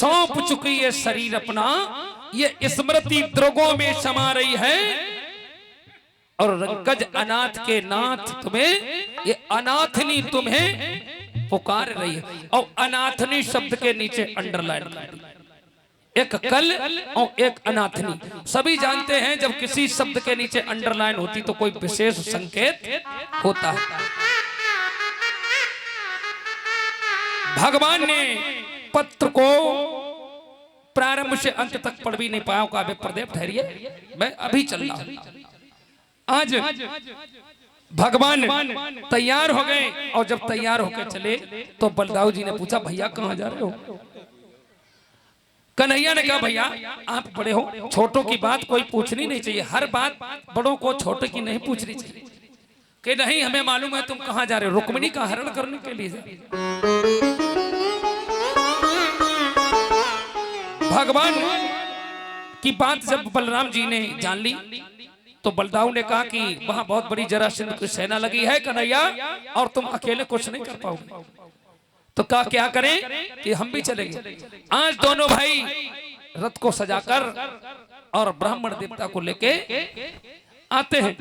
सौंप चुकी है शरीर अपना, ये स्मृति द्रोगों में समा रही है। और रंगज अनाथ के नाथ तुम्हें, ये अनाथनी तुम्हें पुकार रही है। और अनाथनी शब्द के नीचे अंडरलाइन, एक कल और एक अनाथनी। सभी जानते हैं जब किसी शब्द के नीचे अंडरलाइन होती तो कोई विशेष संकेत होता है। भगवान ने पत्र को प्रारंभ से अंत तक पढ़ भी नहीं पाया। काव्य प्रदेव ठहरिए, मैं अभी चल रहा हूं। आज भगवान तैयार हो गए और जब तैयार होकर चले तो बलदाऊ जी ने पूछा, भैया कहां जा रहे हो? कन्हैया ने कहा, भैया आप बड़े हो, छोटों की बात कोई पूछनी नहीं चाहिए। हर बात बड़ों को छोटे की नहीं पूछनी चाहिए। कि नहीं, हमें मालूम है तुम कहां जा रहे हो। रुक्मिणी का हरण करने के लिए जा। भगवान की बात जब बलराम जी ने जान ली तो बलदाऊ ने कहा कि वहां बहुत बड़ी जरासंध की सेना लगी है कन्हैया, और तुम अकेले कुछ नहीं कर पाओगे। तो कहा क्या करें कि हम भी चलेंगे। आज दोनों भाई रथ को सजाकर और ब्राह्मण देवता को लेके आते हैं।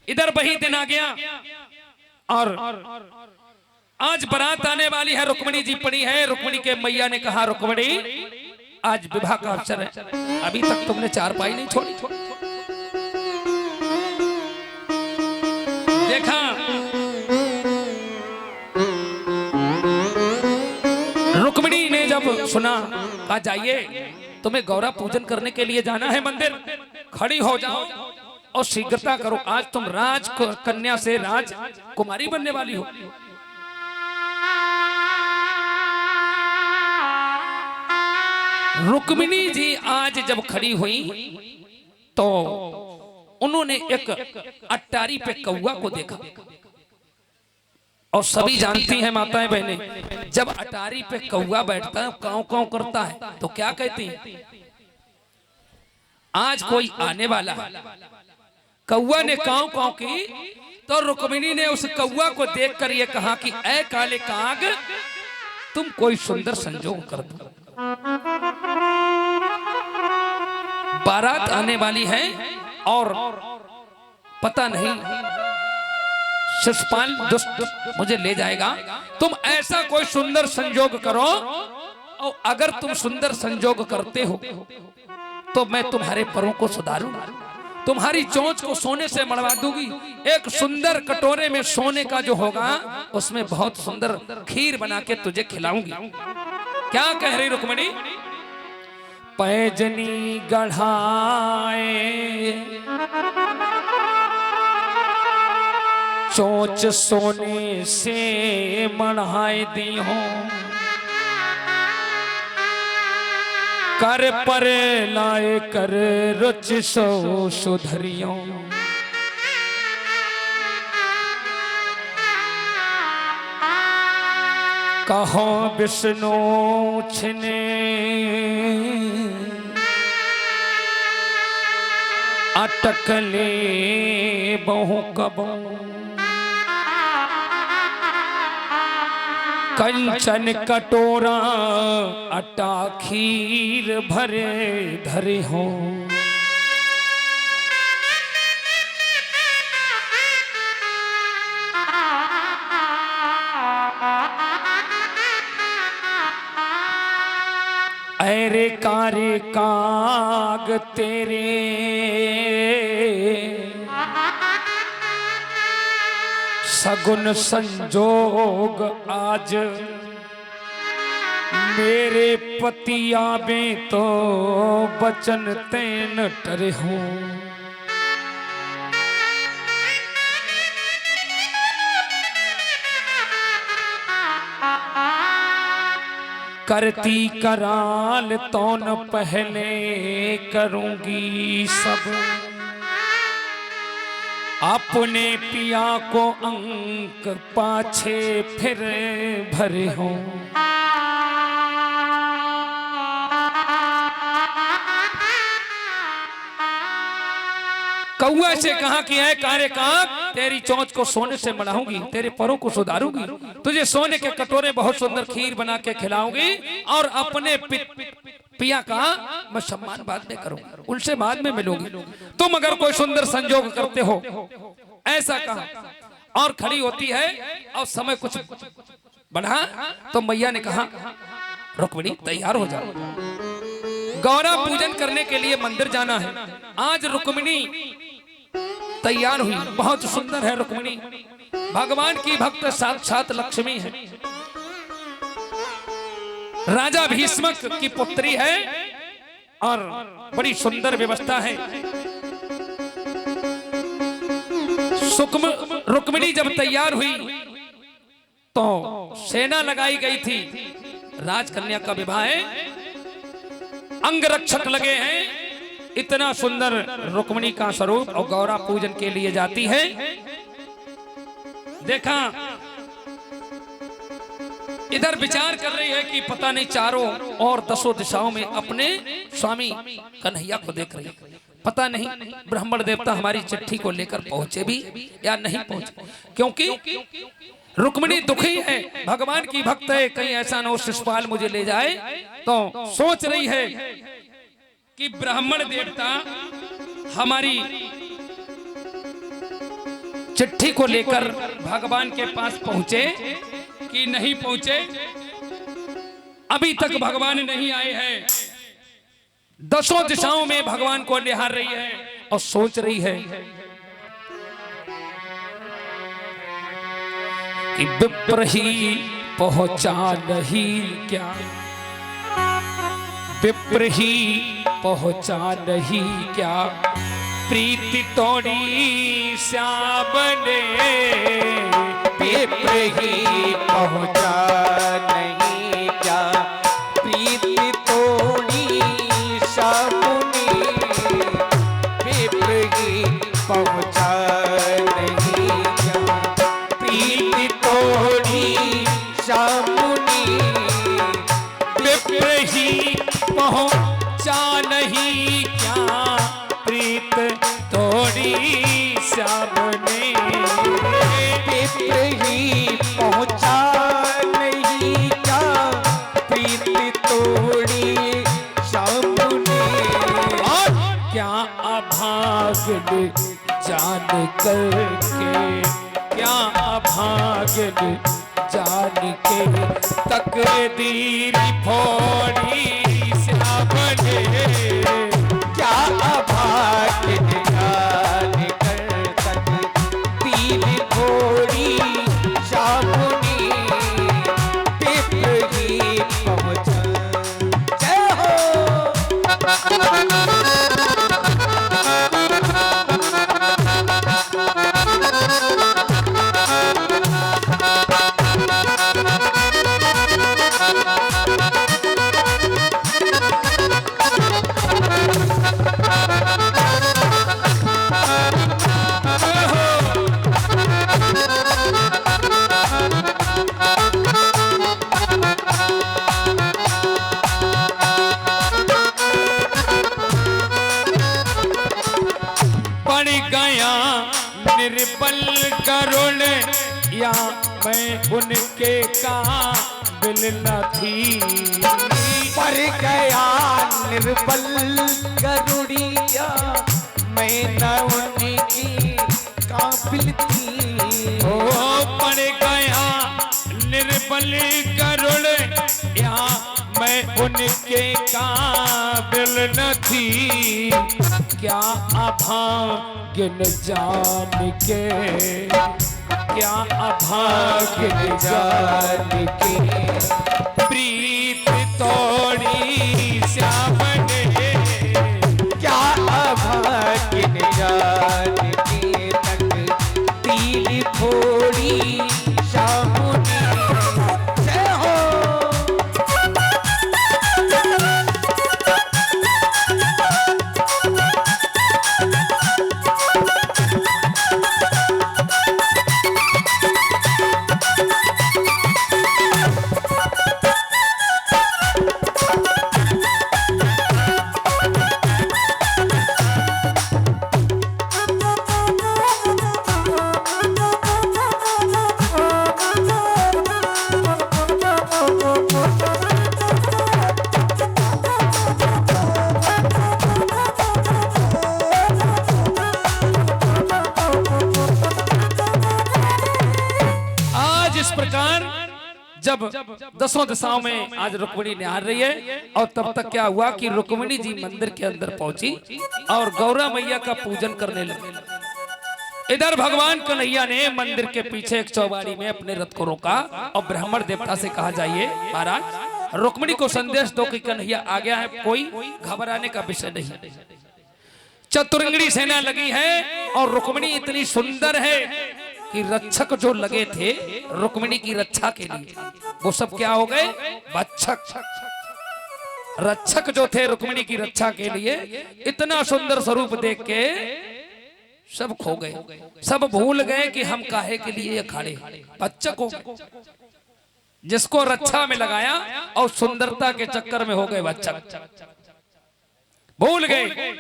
इधर वही दिन आ गया और आज बारात आने वाली है। रुक्मिणी जी पड़ी है। रुक्मिणी के मैया ने कहा, रुक्मिणी आज विवाह का अवसर है, अभी तक तुमने चारपाई नहीं छोड़ी। देखा रुक्मिणी ने जब सुना, कहा जाइए, तुम्हें गौरा पूजन करने के लिए जाना है मंदिर, खड़ी हो जाओ और शीघ्रता करो। आज तुम राज कन्या से राज कुमारी बनने वाली हो। रुक्मिणी जी आज जब खड़ी हुई तो उन्होंने एक अट्टारी पे कौवा को देखा। और सभी जानती हैं माताएं बहनें, जब अटारी पे कौवा बैठता है, कांव कांव करता है, तो क्या कहती हैं? आज कोई आने वाला है। कौवा ने कांव कांव की तो रुक्मिणी ने उस कौवा को देखकर ये कहा कि ऐ काले काग, तुम कोई सुंदर संजोग कर दो। बारात आने वाली है और पता नहीं शिशुपाल दुष्ट मुझे ले जाएगा। तुम ऐसा कोई सुंदर संजोग करो, और अगर तुम सुंदर संजोग करते हो तो मैं तुम्हारे परों को सुधारूंगा, तुम्हारी चोंच को सोने से मढ़वा दूंगी। एक सुंदर कटोरे में सोने का जो होगा उसमें बहुत सुंदर खीर बना के तुझे खिलाऊंगी। क्या कह रही रुक्मिणी? पैजनी गढ़ाए चोंच सोने से मढ़ाए दी हो, कर पर लाए कर रुच सो सुधरियों। कहो विष्णु छिने अटकले बहु कबो, कंचन कटोरा अटा खीर भरे धरे हो। अरे कारे काग तेरे सगुन संजोग आज, मेरे पति आवे तो बचन तेन टरे हो। करती कराल तो न पहले करूंगी सब, अपने पिया को अंक पाछे फिर भरे हो। कौआ से कहा कि ऐ कारे काग, तेरी चोंच को सोने से मढ़ाऊंगी, तेरे परों को सुधारूंगी। तुझे सोने के कटोरे बहुत सुंदर खीर बना के खिलाऊंगी और अपने पिया का मैं सम्मान बाद में करूंगा, उनसे बाद में मिलूंगी। तुम अगर कोई सुंदर संजोग करते हो, ऐसा कहा। और खड़ी होती है और समय कुछ बढ़ा तो मैया ने कहा रुक्मिणी तैयार हो जाओ, गौरा पूजन करने के लिए मंदिर जाना है। आज रुक्मिणी तैयार हुई, बहुत सुंदर है रुक्मिणी, भगवान की भक्त साक्षात लक्ष्मी है, राजा भीष्मक की पुत्री है और बड़ी सुंदर व्यवस्था है। रुक्मिणी जब तैयार हुई तो सेना लगाई गई थी, राजकन्या का विवाह है, अंगरक्षक लगे हैं। इतना सुंदर रुक्मिणी का स्वरूप और गौरा पूजन के लिए जाती है। देखा इधर विचार कर रही है कि पता नहीं चारों और दसों दिशाओं में अपने स्वामी कन्हैया को देख रही है, पता नहीं ब्राह्मण देवता हमारी चिट्ठी को लेकर पहुंचे भी या नहीं पहुंचे, क्योंकि रुक्मिणी दुखी है, भगवान की भक्त है, कहीं ऐसा न हो शिशुपाल मुझे ले जाए। तो सोच रही है कि ब्राह्मण देवता हमारी चिट्ठी को लेकर भगवान के पास पहुंचे कि नहीं पहुंचे। अभी तक भगवान नहीं आए हैं, दसों दिशाओं में भगवान को निहार रही है और सोच रही है कि विप्र ही पहुंचा नहीं क्या, विप्र ही पहुंचा नहीं क्या, प्रीति तोड़ी श्याम ने, विप्र ही पहुंचा नहीं क्या, प्रीति तोड़ी श्याम ने, विप्र ही पहुंचा नहीं क्या, प्रीति तोड़ी श्याम ने, विप्र ही पहुंचा नहीं क्या, प्रीत तोड़ी श्याम ने, विप्र ही पहुंचा नहीं क्या, प्रीति तोड़ी श्याम ने। और क्या अभाग्य जान करके, क्या अभाग्य जान के तकदीर फोड़ी श्याम ने, क्या अभाग्य जान कर तकदीर फोड़ी श्याम ने, विप्र ही पहुंचा। जय हो। पड़ गया निर्बल करुण या मैं उनके काबिल न थी, पर गया निर्बल करुणिया, मैं न उनकी काबिल थी। ओ पड़ गया निर्बल करुण या मैं उनके काबिल न थी, क्या अभाग्य न जान के, क्या अभाग्य न जान के, प्रीत तोड़ी श्याम ने, क्या अभाग्य न जान के तकदीर फोड़ी श्याम ने। जय हो। जब दसों दिशाओं में आज रुक्मिणी निहार रही है, और तब तक क्या हुआ कि रुक्मिणी जी मंदिर के अंदर पहुंची और गौरा मैया का पूजन करने लगी। इधर भगवान कन्हैया ने मंदिर के पीछे एक चौबारी में अपने रथ को रोका और ब्राह्मण देवता से कहा, जाइए महाराज रुक्मिणी को संदेश दो कि कन्हैया आ गया है, कोई घबराने का विषय नहीं। चतुरंगड़ी सेना लगी है और रुक्मिणी इतनी सुंदर है कि रक्षक जो लगे थे रुक्मिणी की रक्षा के लिए, वो सब क्या हो गए, भक्षक। रक्षक जो थे रुक्मिणी की रक्षा के लिए, इतना सुंदर स्वरूप देख के सब खो गए, सब भूल गए कि हम काहे के लिए खड़े, भक्षक हो गए। जिसको रक्षा में लगाया और सुंदरता के चक्कर में हो गए भक्षक, भूल गए।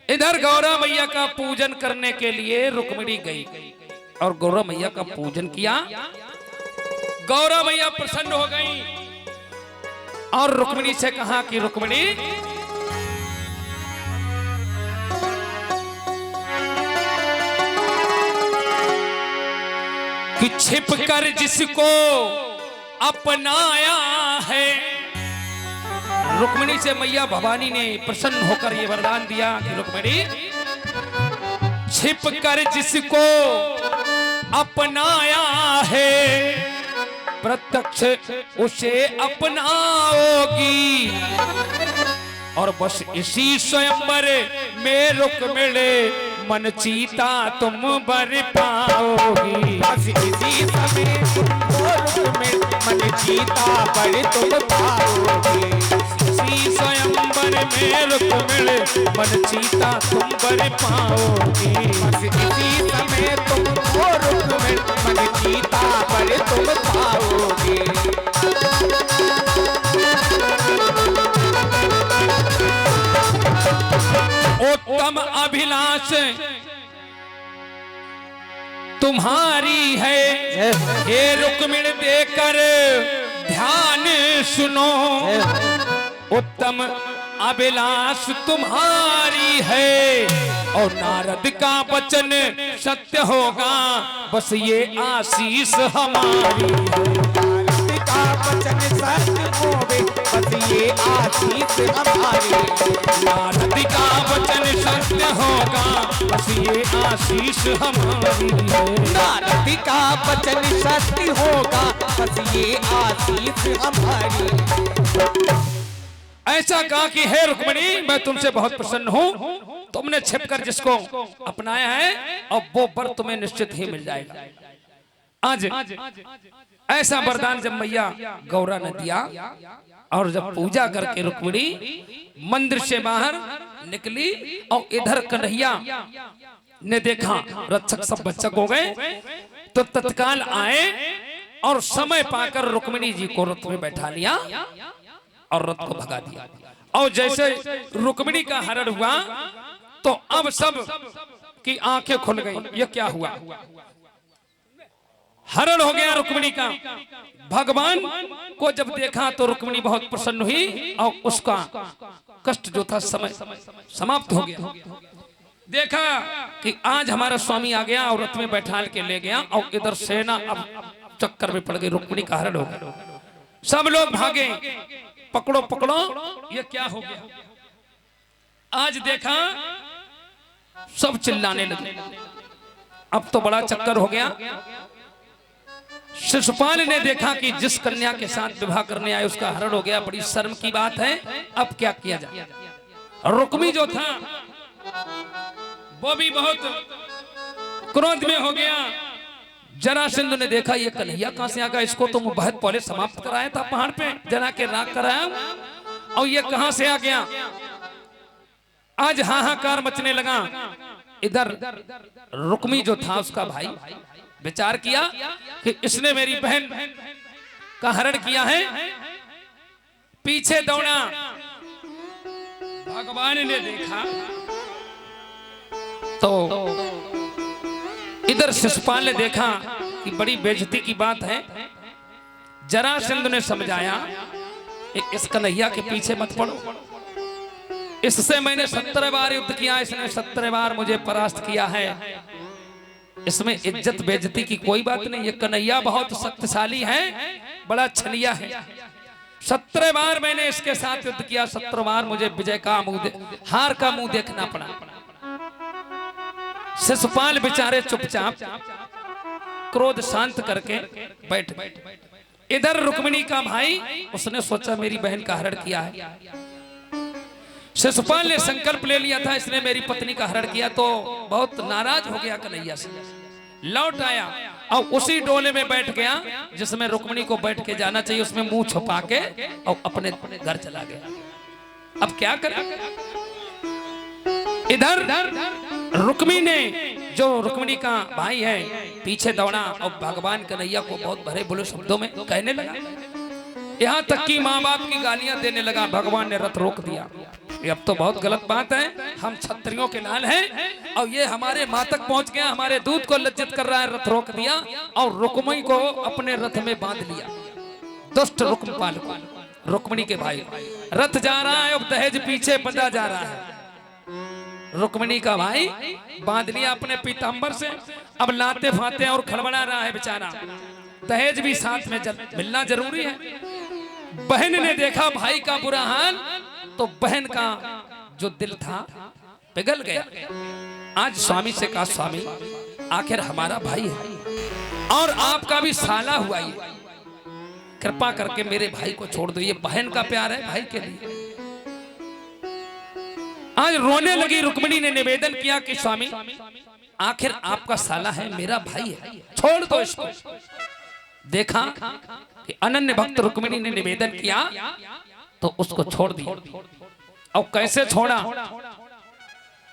इधर गौरा मैया का पूजन करने के लिए रुक्मिणी गई और गौरा मैया का पूजन किया। गौरा मैया प्रसन्न हो गई और रुक्मिणी से कहा कि रुक्मिणी कि छिप कर जिसको अपनाया है। रुक्मिणी से मैया भवानी ने प्रसन्न होकर ये वरदान दिया कि रुक्मिणी छिप कर जिसको अपनाया है प्रत्यक्ष उसे अपनाओगी, और बस इसी स्वयंवर में रुक्मिणी मन चीता तुम बर पाओगी। बस इसी समय तुमको रुक्मिणी मन चीता बर तुम पाओगी। इसी स्वयंवर में रुक्मिणी मन चीता तुम बर पाओगी। बस इसी समय तुमको रुक्मिणी मन चीता बर तुम पाओगी। उत्तम अभिलाष तुम्हारी है, हे रुक्मिणी देकर ध्यान सुनो। उत्तम अभिलाष तुम्हारी है और नारद का वचन सत्य होगा, बस ये आशीष हमारी है। का वचन सत्य होवे, बस ये आशीष हमारी। नारद का वचन सत्य होगा, बस ये आशीष हमारी है। नारद का वचन सत्य होगा, बस ये आशीष हमारी। ऐसा कहा कि हे रुक्मिणी मैं तुमसे बहुत प्रसन्न हूँ, तुमने छिपकर जिसको अपनाया है और वो वर तुम्हें निश्चित ही मिल जाएगा। आज ऐसा वरदान जब मैया गौरा ने दिया और जब पूजा करके रुक्मिणी मंदिर से बाहर निकली और इधर कन्हैया ने देखा रक्षक सब भक्षक हो गए, तो तत्काल आए और समय पाकर रुक्मिणी जी को रथ में बैठा लिया और रथ को भगा दिया। और जैसे रुक्मिणी का हरण हुआ तो अब सब की आंखें खुल गई, ये क्या हुआ, हरण हो गया रुक्मिणी का। भगवान को जब देखा तो रुक्मिणी बहुत प्रसन्न हुई और उसका कष्ट जो था समय समाप्त हो गया। देखा कि आज हमारा स्वामी आ गया और रथ में बैठा के ले गया और इधर सेना अब चक्कर में पड़ गई, रुक्मिणी का हरण हो गया। सब लोग भागे, पकड़ो पकड़ो, ये क्या हो गया। आज देखा सब चिल्लाने लगे, अब तो बड़ा चक्कर हो गया। शिशुपाल ने देखा कि जिस कन्या के साथ विवाह करने आए उसका हरण हो गया, बड़ी शर्म की बात है, अब क्या किया जाए। रुक्मी जो था वो भी बहुत क्रोध में हो गया। जरासंध ने देखा ये कन्हैया कहां से आ गया, इसको तो बहुत पहले समाप्त कराया था पहाड़ पे, जना के राग कराया, और ये कहां से आ गया। आज हाहाकार मचने लगा। इधर रुक्मी जो था उसका भाई विचार किया कि इसने मेरी बहन का हरण किया है, पीछे दौड़ा। भगवान ने देखा तो इधर शिशुपाल ने देखा कि बड़ी बेइज्जती की बात है। जरासंध ने समझाया इस कन्हैया के पीछे मत पड़ो, इससे मैंने 17 बार युद्ध किया, इसने 17 बार मुझे परास्त किया है, इसमें इज्जत बेइज्जती की कोई बात नहीं। ये कन्हैया बहुत शक्तिशाली है, बड़ा छलिया है। 17 बार मैंने इसके साथ युद्ध किया, 17 बार मुझे विजय का हार का मुंह देखना पड़ा। शिशुपाल बेचारे चुपचाप क्रोध शांत करके बैठ गए। इधर रुक्मिणी का भाई, उसने सोचा मेरी बहन का हरण किया है। शिशुपाल ने संकल्प ले लिया था इसने मेरी पत्नी का हरण किया, तो बहुत नाराज हो गया कन्हैया से। लौट आया और उसी डोले में बैठ गया जिसमें रुक्मिणी को बैठ के जाना चाहिए, उसमें मुंह छुपा के और अपने घर चला गया। अब क्या करें? इधर रुक्मिणी ने, जो रुक्मिणी का भाई है, पीछे दौड़ा और भगवान कन्हैया को बहुत भरे बोले शब्दों में कहने लगा। यहाँ तक कि माँ बाप की गालियां देने लगा। भगवान ने रथ रोक दिया। ये अब तो बहुत गलत बात है, हम क्षत्रियों के लाल हैं और ये हमारे माँ तक पहुंच गया, हमारे दूध को लज्जित कर रहा है। रथ रोक दिया और रुक्मिणी को अपने रथ में बांध लिया। दुष्ट रुक्मपाल को, रुक्मिणी के भाई। रथ जा रहा है, अब दहेज पीछे बंधा जा रहा है। रुक्मिणी का भाई बांध लिया अपने पीतांबर से। अब लाते फाते और खड़बड़ा रहा है बेचारा। दहेज भी साथ में मिलना जरूरी है। बहन ने देखा भाई का बुरा हाल, तो बहन का जो दिल था पिघल गया। आज स्वामी से कहा, स्वामी आखिर हमारा भाई है और आपका भी साला हुआ, ये कृपा करके मेरे भाई को छोड़ दो। ये बहन का प्यार है भाई के लिए। आज रोने लगी रुक्मिणी ने निवेदन किया कि स्वामी आखिर आपका साला है, मेरा भाई है, छोड़ दो इसको। देखा कि अनन्य भक्त रुक्मिणी ने निवेदन किया तो उसको छोड़ दिया। और कैसे छोड़ा?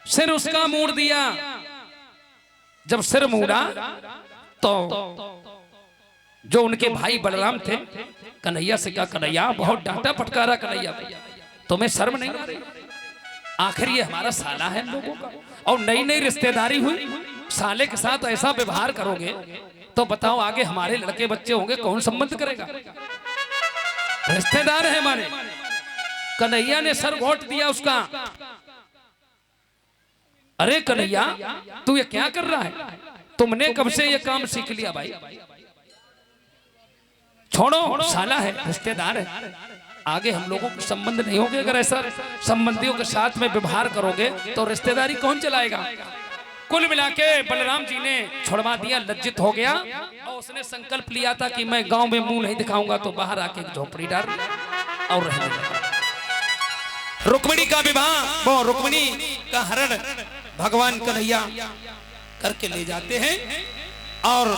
सिर उसका मोड़ दिया। जब सिर मोड़ा तो जो उनके भाई बलराम थे, कन्हैया से कहा, कन्हैया बहुत डांटा फटकारा कन्हैया, तुम्हें शर्म नहीं आ रही? आखिर ये हमारा साला है लोगों का, और नई नई रिश्तेदारी हुई, साले के साथ ऐसा व्यवहार करोगे तो बताओ आगे हमारे लड़के बच्चे होंगे, कौन संबंध करेगा? रिश्तेदार है हमारे। कन्हैया ने सर घोट दिया उसका। अरे कन्हैया तू ये क्या कर रहा है? तुमने कब से ये काम सीख लिया भाई? छोड़ो, साला है, रिश्तेदार है, आगे हम लोगों के संबंध नहीं होंगे। अगर ऐसा संबंधियों के साथ में व्यवहार करोगे तो रिश्तेदारी कौन चलाएगा? कुल मिला के बलराम जी ने छुड़वा दिया, लज्जित हो गया और उसने संकल्प लिया था कि मैं गांव में मुंह नहीं दिखाऊंगा, तो बाहर आके झोपड़ी डाल और रहने लगा। रुक्मिणी का विवाह, वो रुक्मिणी का हरण भगवान कन्हैया करके ले जाते हैं और